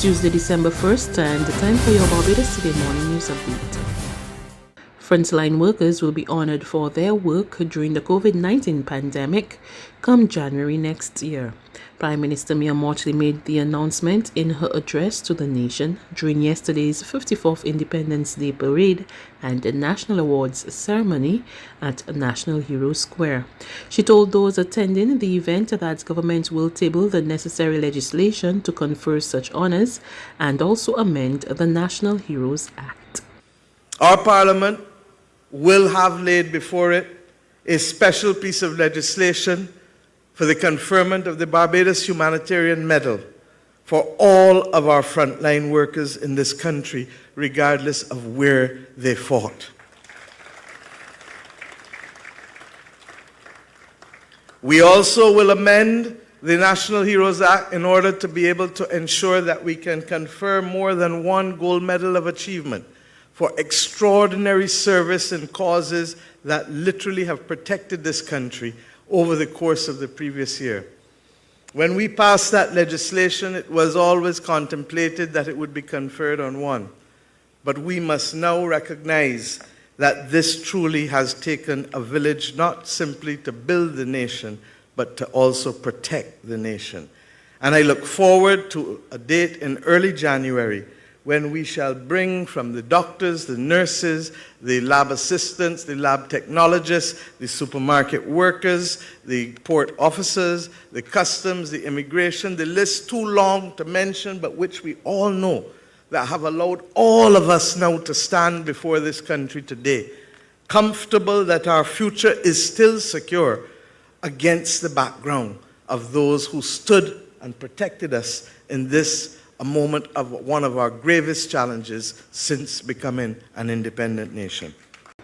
Tuesday, December 1st, and time for your Barbados Today morning news update. Frontline workers will be honored for their work during the COVID-19 pandemic come January next year. Prime Minister Mia Mottley made the announcement in her address to the nation during yesterday's 54th Independence Day Parade and the National Awards ceremony at National Hero Square. She told those attending the event that government will table the necessary legislation to confer such honors and also amend the National Heroes Act. Our Parliament will have laid before it a special piece of legislation for the conferment of the Barbados Humanitarian Medal for all of our frontline workers in this country, regardless of where they fought. We also will amend the National Heroes Act in order to be able to ensure that we can confer more than one gold medal of achievement for extraordinary service in causes that literally have protected this country over the course of the previous year. When we passed that legislation, it was always contemplated that it would be conferred on one. But we must now recognize that this truly has taken a village not simply to build the nation, but to also protect the nation. And I look forward to a date in early January when we shall bring from the doctors, the nurses, the lab assistants, the lab technologists, the supermarket workers, the port officers, the customs, the immigration, the list too long to mention, but which we all know that have allowed all of us now to stand before this country today, comfortable that our future is still secure against the background of those who stood and protected us in this a moment of one of our gravest challenges since becoming an independent nation.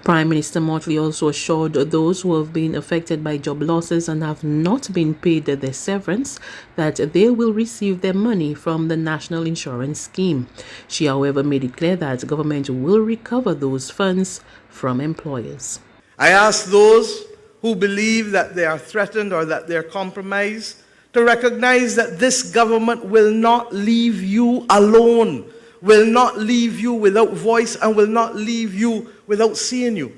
Prime Minister Mottley also assured those who have been affected by job losses and have not been paid their severance that they will receive their money from the National Insurance Scheme. She, however, made it clear that government will recover those funds from employers. I ask those who believe that they are threatened or that they are compromised to recognize that this government will not leave you alone, will not leave you without voice, and will not leave you without seeing you.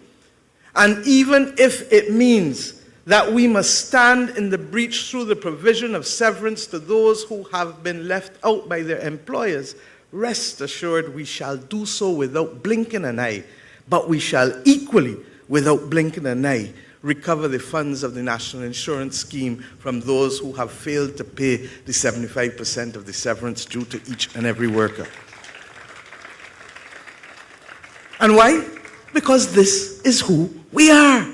And even if it means that we must stand in the breach through the provision of severance to those who have been left out by their employers, rest assured we shall do so without blinking an eye, but we shall equally, without blinking an eye, recover the funds of the National Insurance Scheme from those who have failed to pay the 75% of the severance due to each and every worker. And why? Because this is who we are.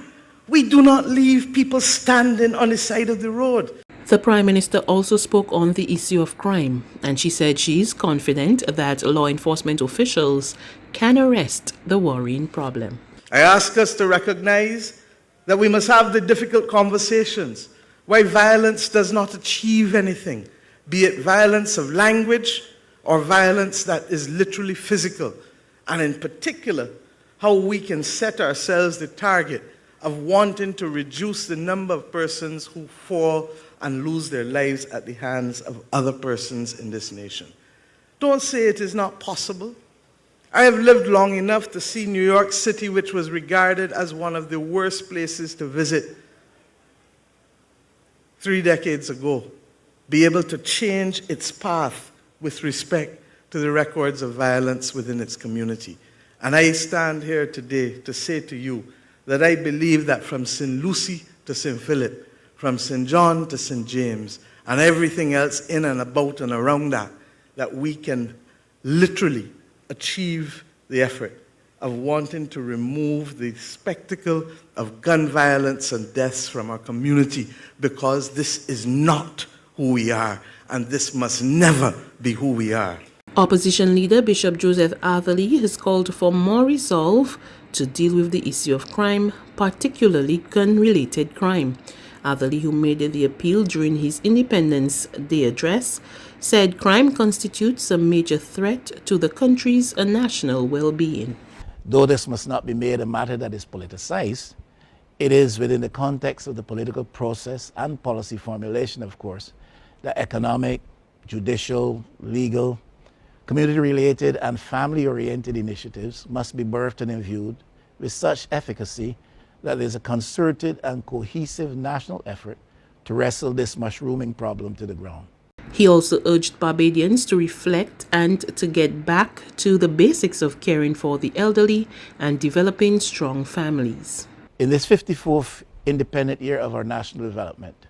We do not leave people standing on the side of the road. The Prime Minister also spoke on the issue of crime, and she said she is confident that law enforcement officials can arrest the worrying problem. I ask us to recognize that we must have the difficult conversations why violence does not achieve anything, be it violence of language or violence that is literally physical, and in particular, how we can set ourselves the target of wanting to reduce the number of persons who fall and lose their lives at the hands of other persons in this nation. Don't say it is not possible. I have lived long enough to see New York City, which was regarded as one of the worst places to visit 3 decades ago, be able to change its path with respect to the records of violence within its community. And I stand here today to say to you that I believe that from St. Lucie to St. Philip, from St. John to St. James, and everything else in and about and around that, that we can literally achieve the effort of wanting to remove the spectacle of gun violence and deaths from our community, because this is not who we are, and this must never be who we are. Opposition leader Bishop Joseph Atherley has called for more resolve to deal with the issue of crime, particularly gun-related crime. Atherley, who made the appeal during his Independence Day address, said crime constitutes a major threat to the country's national well-being. Though this must not be made a matter that is politicized, it is within the context of the political process and policy formulation, of course, that economic, judicial, legal, Community-related and family-oriented initiatives must be birthed and imbued with such efficacy that there's a concerted and cohesive national effort to wrestle this mushrooming problem to the ground. He also urged Barbadians to reflect and to get back to the basics of caring for the elderly and developing strong families. In this 54th independent year of our national development,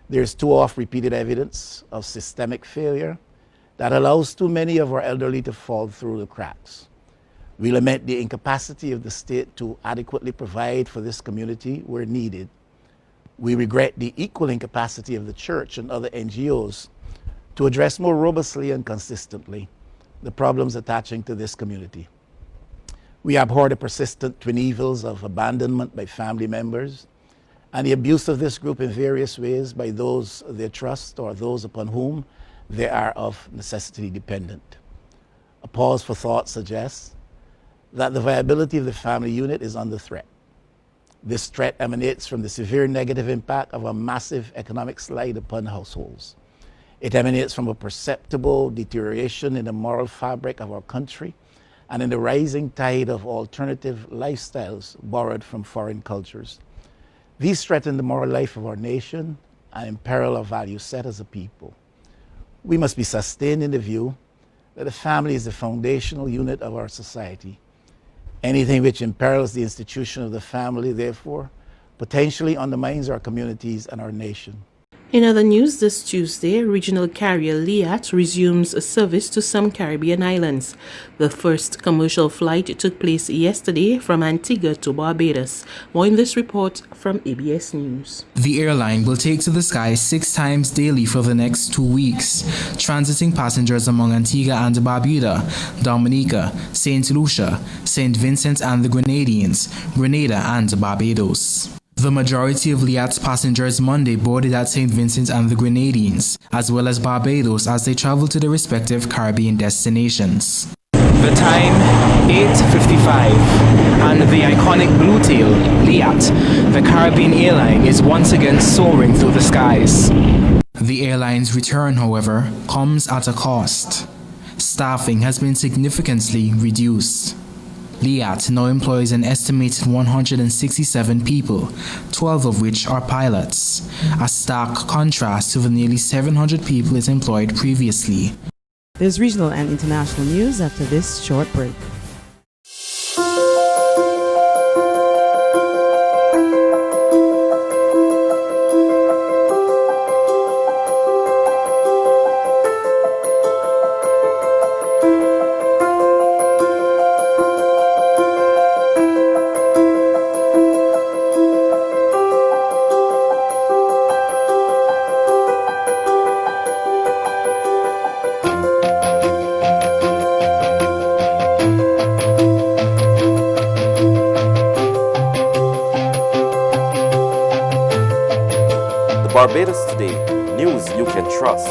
there is too oft repeated evidence of systemic failure that allows too many of our elderly to fall through the cracks. We lament the incapacity of the state to adequately provide for this community where needed. We regret the equal incapacity of the church and other NGOs to address more robustly and consistently the problems attaching to this community. We abhor the persistent twin evils of abandonment by family members and the abuse of this group in various ways by those they trust or those upon whom they are of necessity dependent. A pause for thought suggests that the viability of the family unit is under threat. This threat emanates from the severe negative impact of a massive economic slide upon households. It emanates from a perceptible deterioration in the moral fabric of our country and in the rising tide of alternative lifestyles borrowed from foreign cultures. These threaten the moral life of our nation and imperil our value set as a people. We must be sustained in the view that the family is the foundational unit of our society. Anything which imperils the institution of the family, therefore, potentially undermines our communities and our nation. In other news, this Tuesday, regional carrier LIAT resumes a service to some Caribbean islands. The first commercial flight took place yesterday from Antigua to Barbados. More in this report from ABS News. The airline will take to the sky 6 times daily for the next 2 weeks, transiting passengers among Antigua and Barbuda, Dominica, St. Lucia, St. Vincent and the Grenadines, Grenada and Barbados. The majority of LIAT's passengers Monday boarded at St. Vincent and the Grenadines, as well as Barbados as they travel to their respective Caribbean destinations. The time, 8:55, and the iconic blue tail, LIAT, the Caribbean airline, is once again soaring through the skies. The airline's return, however, comes at a cost. Staffing has been significantly reduced. LIAT now employs an estimated 167 people, 12 of which are pilots, a stark contrast to the nearly 700 people it employed previously. There's regional and international news after this short break. Barbados Today, news you can trust.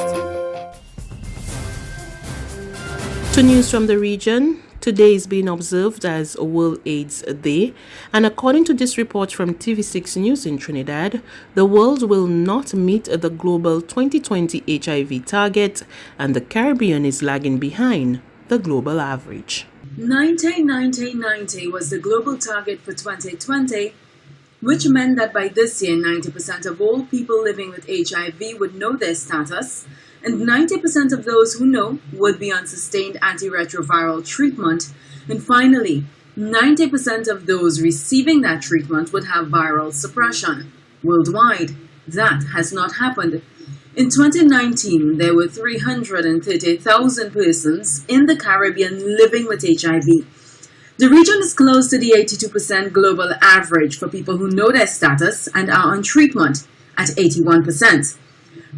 To news from the region, today is being observed as World AIDS Day, and according to this report from TV6 News in Trinidad, the world will not meet the global 2020 HIV target, and the Caribbean is lagging behind the global average. 90 was the global target for 2020, which meant that by this year, 90% of all people living with HIV would know their status, and 90% of those who know would be on sustained antiretroviral treatment. And finally, 90% of those receiving that treatment would have viral suppression. Worldwide, that has not happened. In 2019, there were 330,000 persons in the Caribbean living with HIV. The region is close to the 82% global average for people who know their status and are on treatment at 81%.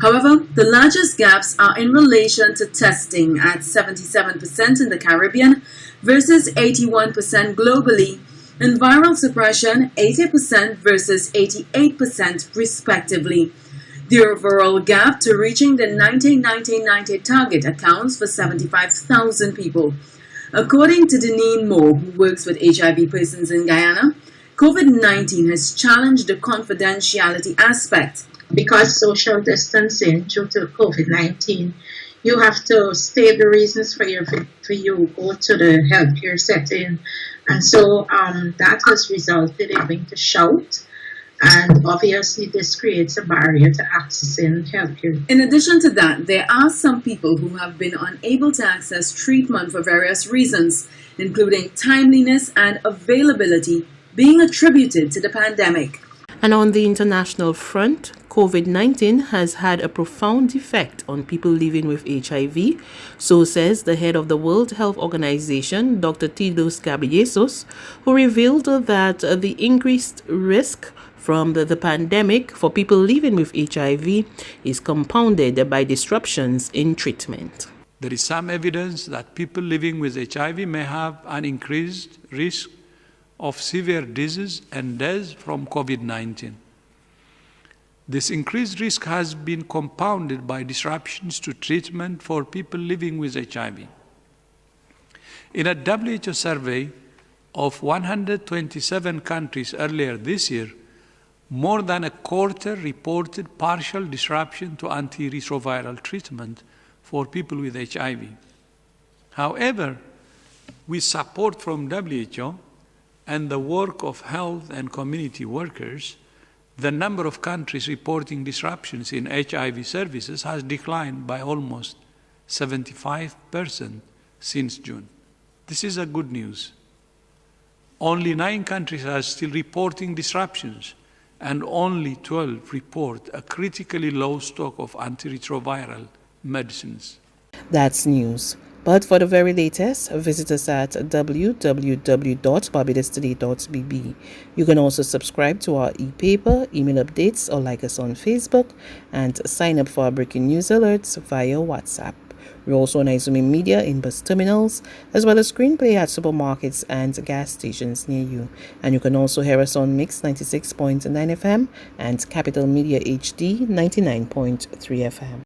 However, the largest gaps are in relation to testing at 77% in the Caribbean versus 81% globally, and viral suppression 80% versus 88% respectively. The overall gap to reaching the 90 target accounts for 75,000 people. According to Deneen Moore, who works with HIV persons in Guyana, COVID-19 has challenged the confidentiality aspect. Because social distancing due to COVID-19 you have to state the reasons for you go to the healthcare setting, and so that has resulted in having to shout, and obviously this creates a barrier to accessing healthcare. In addition to that, there are some people who have been unable to access treatment for various reasons, including timeliness and availability, being attributed to the pandemic. And on the international front, COVID-19 has had a profound effect on people living with HIV, so says the head of the World Health Organization, Dr. Tedros Ghebreyesus, who revealed that the increased risk from the pandemic for people living with HIV is compounded by disruptions in treatment. There is some evidence that people living with HIV may have an increased risk of severe disease and death from COVID-19. This increased risk has been compounded by disruptions to treatment for people living with HIV. In a WHO survey of 127 countries earlier this year, more than a quarter reported partial disruption to antiretroviral treatment for people with HIV. However, with support from WHO and the work of health and community workers, the number of countries reporting disruptions in HIV services has declined by almost 75% since June. This is a good news. Only 9 countries are still reporting disruptions, and only 12 report a critically low stock of antiretroviral medicines. That's news. But for the very latest, visit us at www.barbadostoday.bb. You can also subscribe to our e-paper, email updates, or like us on Facebook, and sign up for our breaking news alerts via WhatsApp. We're also on Izumi Media in bus terminals, as well as screenplay at supermarkets and gas stations near you. And you can also hear us on Mix 96.9 FM and Capital Media HD 99.3 FM.